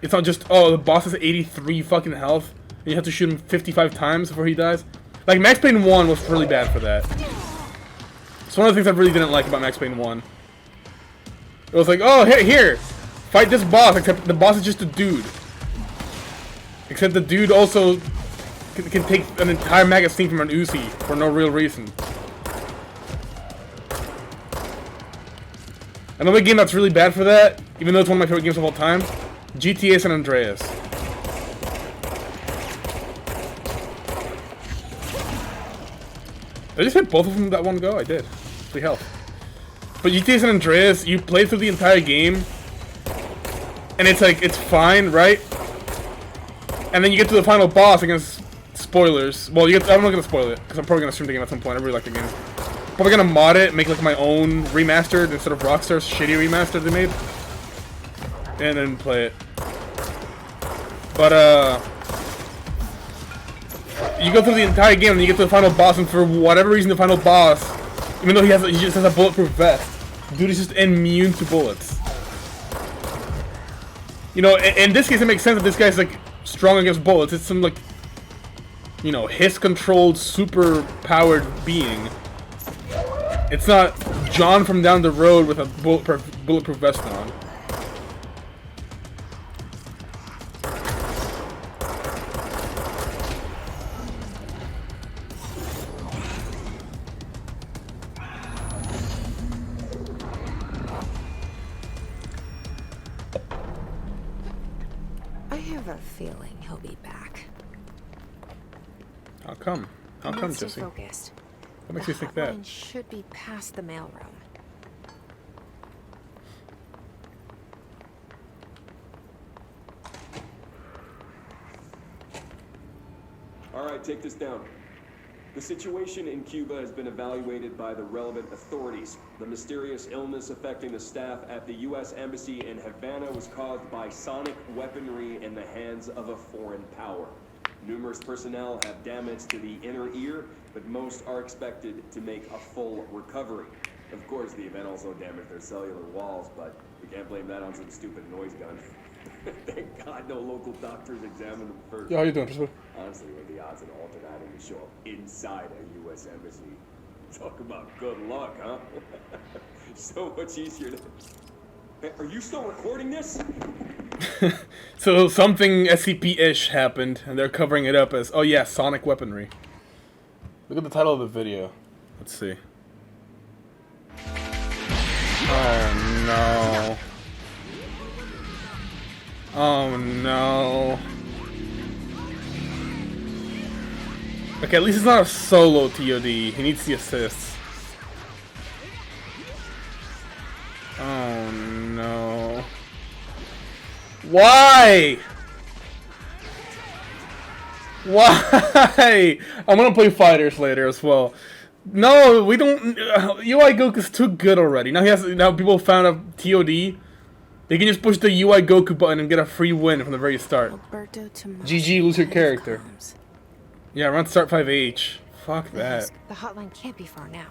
It's not just, oh, the boss has 83 fucking health, and you have to shoot him 55 times before he dies. Like, Max Payne 1 was really bad for that. It's one of the things I really didn't like about Max Payne 1. It was like, oh, here, fight this boss, except the boss is just a dude. Except the dude also can take an entire magazine from an Uzi for no real reason. Another game that's really bad for that, even though it's one of my favorite games of all time, GTA San Andreas. Did I just hit both of them in that one go? I did. 3 health. But GTA San Andreas, you play through the entire game, and it's like, it's fine, right? And then you get to the final boss against spoilers. Well, I'm not gonna spoil it, because I'm probably gonna stream the game at some point. I really like the game. Probably gonna mod it, make like my own remastered instead of Rockstar's shitty remaster they made. And then play it. But, you go through the entire game and you get to the final boss, and for whatever reason the final boss, even though he just has a bulletproof vest, dude is just immune to bullets. You know, in this case it makes sense that this guy's like strong against bullets. It's some like, you know, hiss-controlled, super-powered being. It's not John from down the road with a bulletproof vest on. I have a feeling he'll be back. How come? How come, Stay Jesse? focused. What makes you think that? The hotline should be past the mailroom. All right, take this down. The situation in Cuba has been evaluated by the relevant authorities. The mysterious illness affecting the staff at the U.S. Embassy in Havana was caused by sonic weaponry in the hands of a foreign power. Numerous personnel have damage to the inner ear, but most are expected to make a full recovery. Of course, the event also damaged their cellular walls, but we can't blame that on some stupid noise gun. Thank God no local doctors examined them first. Yeah, how you doing, Christopher? Honestly, what are the odds an alternate item would show up inside a U.S. embassy? Talk about good luck, huh? So much easier to... Hey, are you still recording this? So something SCP-ish happened, and they're covering it up as, oh yeah, sonic weaponry. Look at the title of the video. Let's see. Oh no. Oh no. Okay, at least it's not a solo TOD. He needs the assists. Oh no. Why? Why? I'm gonna play fighters later as well. No, we don't. UI Goku's too good already. Now people found out TOD. They can just push the UI Goku button and get a free win from the very start. GG, lose your character. Yeah, run start 5H. Fuck that. The hotline can't be far now.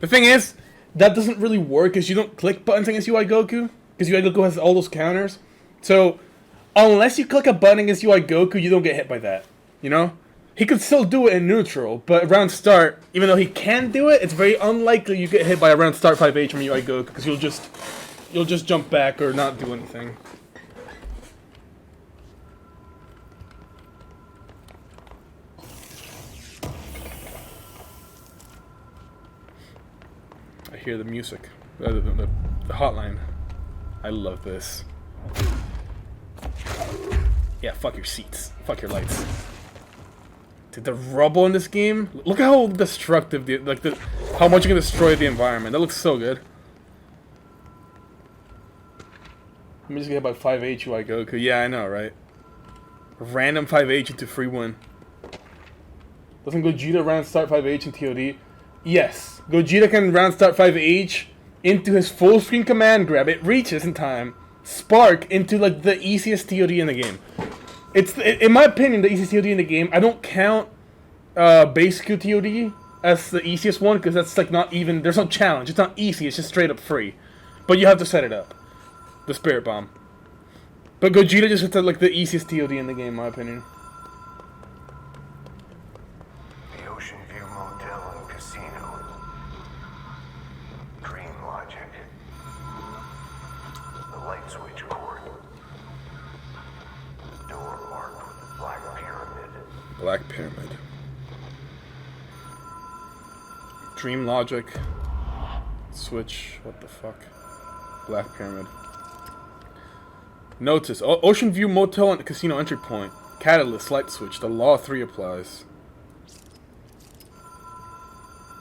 The thing is, that doesn't really work because you don't click buttons against UI Goku. Because UI Goku has all those counters. So, unless you click a button against UI Goku, you don't get hit by that. You know? He could still do it in neutral, but around start, even though he can do it, it's very unlikely you get hit by around start 5H from UI Goku, because you'll just jump back or not do anything. I hear the music, the hotline. I love this. Yeah, fuck your seats, fuck your lights. Dude, the rubble in this game, look how destructive, how much you can destroy the environment. That looks so good. Let me just get hit by 5H UI Goku. Yeah, I know, right? Random 5H into free win. Doesn't Gogeta round start 5H in TOD? Yes, Gogeta can round start 5H into his full screen command grab. It reaches in time. Spark into like the easiest TOD in the game. It's, in my opinion, the easiest TOD in the game. I don't count base Q TOD as the easiest one because that's like not even. There's no challenge. It's not easy. It's just straight up free, but you have to set it up. The Spirit Bomb. But Gogeta just hits like the easiest TOD in the game, in my opinion. The Ocean View Motel and Casino. Dream Logic. The light switch cord. Door marked with the Black Pyramid. Black Pyramid. Dream Logic. Switch. What the fuck? Black Pyramid. Notice. Ocean View Motel and Casino entry point. Catalyst. Light switch. The Law 3 applies.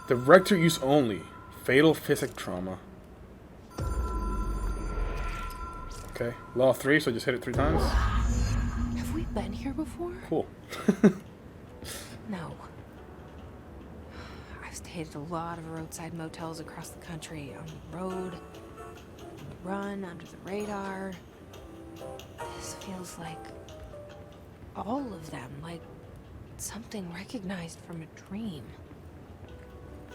Director use only. Fatal physic trauma. Okay. Law 3, so just hit it 3 times. Have we been here before? Cool. No. I've stayed at a lot of roadside motels across the country. On the road, on the run, under the radar. This feels like all of them, like something recognized from a dream.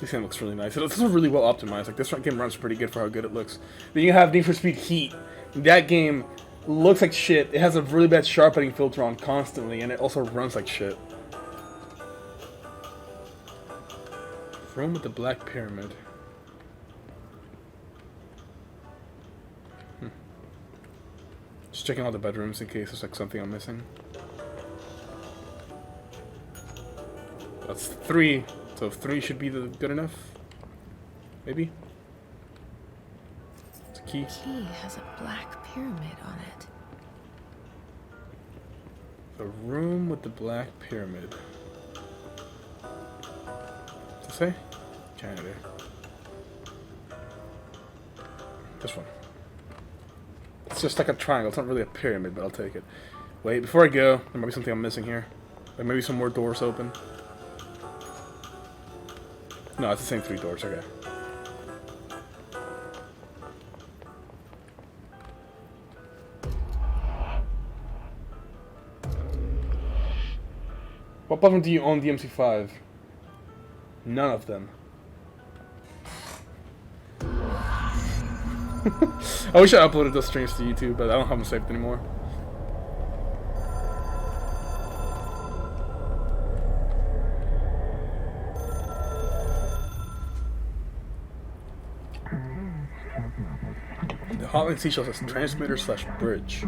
This game looks really nice. This is really well optimized. Like this game runs pretty good for how good it looks. Then you have Need for Speed Heat. That game looks like shit. It has a really bad sharpening filter on constantly, and it also runs like shit. Room with the Black Pyramid. Just checking all the bedrooms in case there's like something I'm missing. That's 3, so 3 should be good enough. Maybe. It's a key. The key has a black pyramid on it. The room with the Black Pyramid. What's it say? Canada. This one. It's just like a triangle. It's not really a pyramid, but I'll take it. Wait, before I go, there might be something I'm missing here. Like maybe some more doors open. No, it's the same 3 doors. Okay. What button do you own the MC5? None of them. I wish I uploaded those streams to YouTube, but I don't have them saved anymore. The hotline seashell says transmitter/bridge.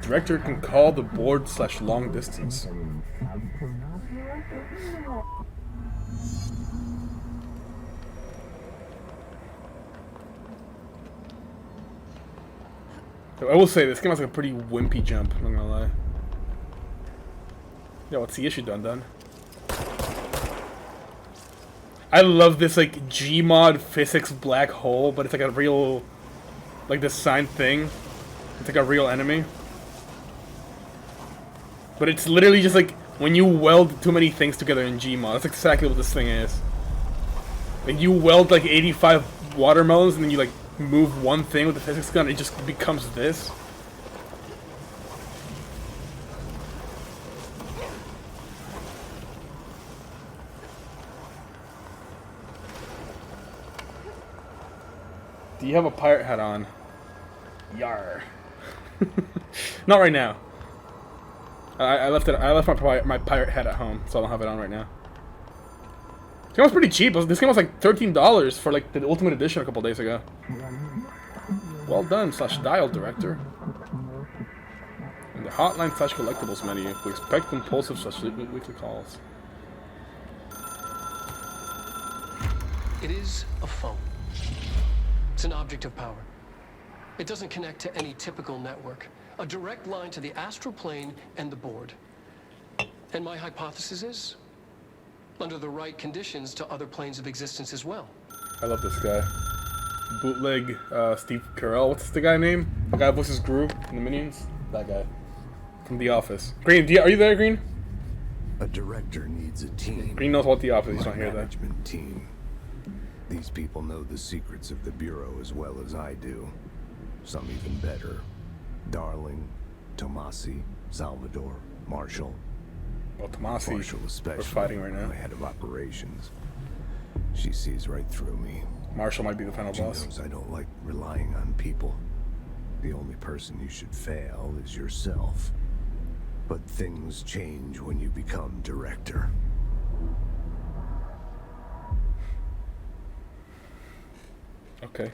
Director can call the board/long distance. I will say, this game has like a pretty wimpy jump, I'm not gonna lie. Yeah, what's the issue, Dun? I love this, like, Gmod physics black hole, but it's like a real, like, this sign thing. It's like a real enemy. But it's literally just like, when you weld too many things together in Gmod. That's exactly what this thing is. Like, you weld, like, 85 watermelons, and then you, like, move one thing with the physics gun, and it just becomes this. Do you have a pirate hat on? Yar. Not right now. I left my pirate hat at home, so I don't have it on right now. This game was pretty cheap. This game was like $13 for like the Ultimate Edition a couple days ago. Well done, /dial director. In the hotline /collectibles menu, we expect compulsive /weekly calls. It is a phone. It's an object of power. It doesn't connect to any typical network. A direct line to the astral plane and the board. And my hypothesis is, under the right conditions, to other planes of existence as well. I love this guy. Bootleg Steve Carell. What's the guy name? The guy who voices Gru in the Minions? That guy. From The Office. Green, are you there, Green? A director needs a team. Green knows what The Office is. He's not here, though. Management team. These people know the secrets of the Bureau as well as I do. Some even better. Darling, Tomasi, Salvador, Marshall. Well, Tomasi, Marshall especially, we're fighting right now. my head of operations. She sees right through me. Marshall might be the final She boss. knows I don't like relying on people. The only person you should fail is yourself. But things change when you become director. Okay.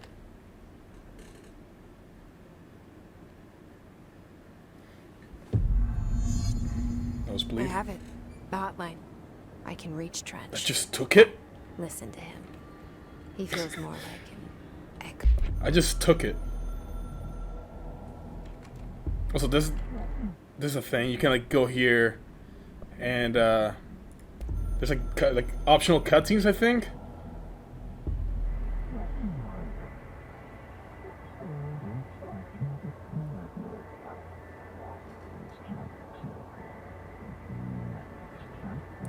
I have it. The hotline. I can reach Trench. I just took it? Listen to him. He feels more like an echo. I just took it. Also, this is a thing. You can like go here, and there's like optional cutscenes, I think.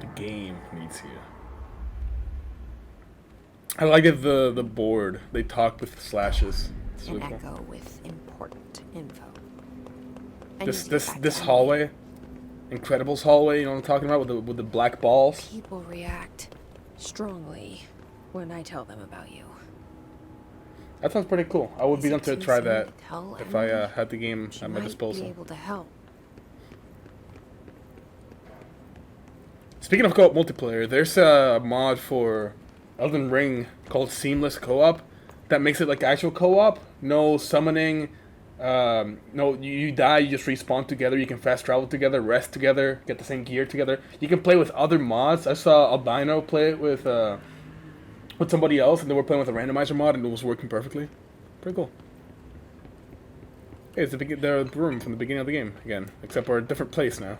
The game needs you. I like it. The board. They talk with slashes. It's An really cool. echo with important info. This hallway, Incredibles hallway, you know what I'm talking about, with the black balls. People react strongly when I tell them about you. That sounds pretty cool. I would be down to try that Tell if I Emily had the game she at my might disposal. be able to help. Speaking of co-op multiplayer, there's a mod for Elden Ring called Seamless Co-op that makes it like actual co-op. No summoning. No, you die, you just respawn together. You can fast travel together, rest together, get the same gear together. You can play with other mods. I saw Albino play it with somebody else, and they were playing with a randomizer mod, and it was working perfectly. Pretty cool. Hey, it's the room from the beginning of the game again, except we're at a different place now.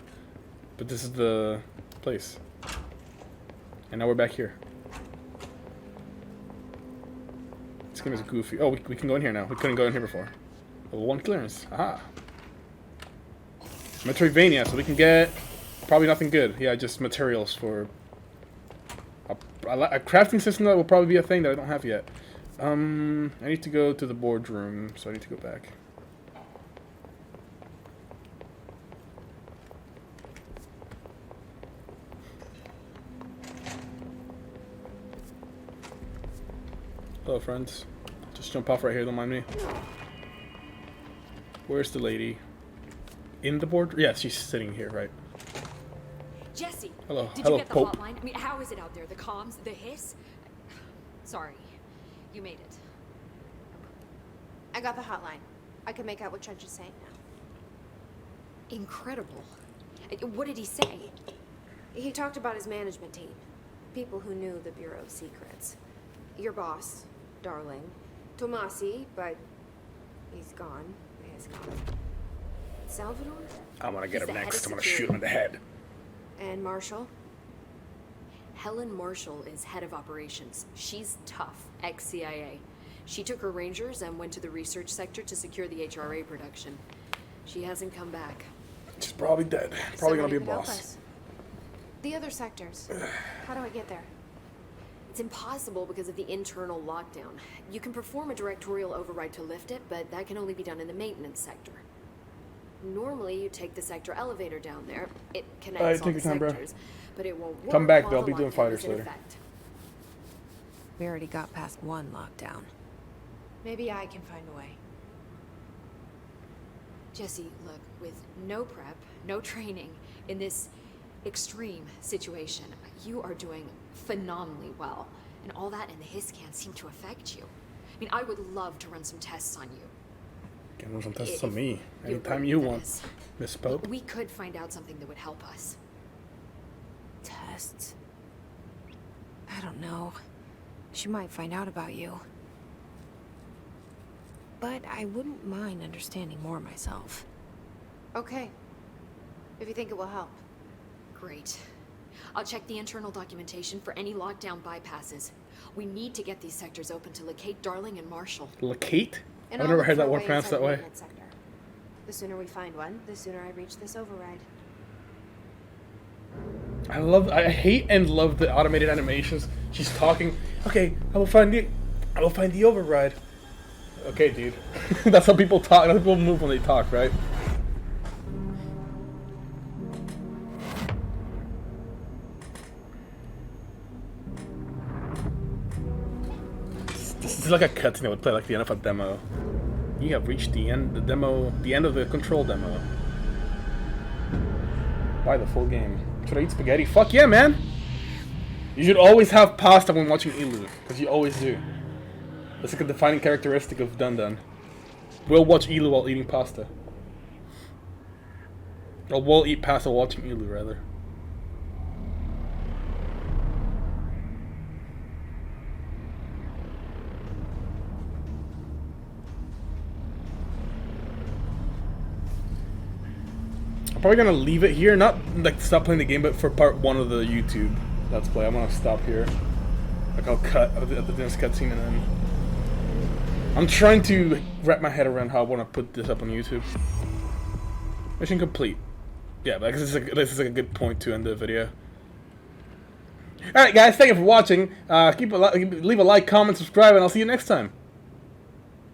But this is the place, and now we're back here. This game is goofy. Oh, we can go in here now. We couldn't go in here before. Level 1 clearance. Aha. Metroidvania, so we can get probably nothing good. Yeah, just materials for a crafting system that will probably be a thing that I don't have yet. I need to go to the boardroom, so I need to go back. Hello, friends. Just jump off right here, don't mind me. Where's the lady? In the board? Yeah, she's sitting here, right? Jesse! Hello. Did Hello, you get the Pope. hotline? I mean, how is it out there? The comms? The hiss? Sorry. You made it. I got the hotline. I can make out what Trench is saying now. Incredible. What did he say? He talked about his management team. People who knew the Bureau's secrets. Your boss, Darling. Tomasi, but he's gone. guy's called? Salvador? I'm gonna get He's him the head next. of I'm gonna shoot him in the head. And Marshall? Helen Marshall is head of operations. She's tough, ex-CIA. She took her rangers and went to the research sector to secure the HRA production. She hasn't come back. She's probably dead. Probably gonna Somebody be a could help boss. us. The other sectors. How do I get there? It's impossible because of the internal lockdown. You can perform a directorial override to lift it, but that can only be done in the maintenance sector. Normally, you take the sector elevator down there. It connects Alright, all take the your time, bro. sectors, but it won't work. Come back, while though. I'll the be doing lockdown fighters is in later. effect. We already got past one lockdown. Maybe I can find a way. Jesse, look, with no prep, no training, in this extreme situation, you are doing phenomenally well. And all that and the hiss can't seem to affect you. I mean, I would love to run some tests on you. Can run some tests If on me you're anytime great you at want, this. Miss Pope. We could find out something that would help us. Tests. I don't know. She might find out about you. But I wouldn't mind understanding more myself. Okay. If you think it will help. Great. I'll check the internal documentation for any lockdown bypasses. We need to get these sectors open to locate Darling and Marshall. Locate? And I've I'll never look heard for that a word way pronounced inside that the way. maintenance sector. The sooner we find one, the sooner I reach this override. I hate and love the automated animations. She's talking. Okay, I will find the override. Okay, dude. That's how people talk. That's how people move when they talk, right? This is like a cutscene that would play like the end of a demo. You have reached the end of the control demo. Buy the full game. Should I eat spaghetti? Fuck yeah, man! You should always have pasta when watching e0liu, because you always do. That's like a defining characteristic of Dun Dun. We'll watch e0liu while eating pasta. Or we'll eat pasta while watching e0liu, rather. I'm probably gonna leave it here, not like stop playing the game, but for part 1 of the YouTube Let's Play, I'm gonna stop here. Like I'll cut at the next cutscene and then I'm trying to wrap my head around how I want to put this up on YouTube. Mission complete. Yeah, but this is like a good point to end the video. Alright guys, thank you for watching. Leave a like, comment, subscribe, and I'll see you next time.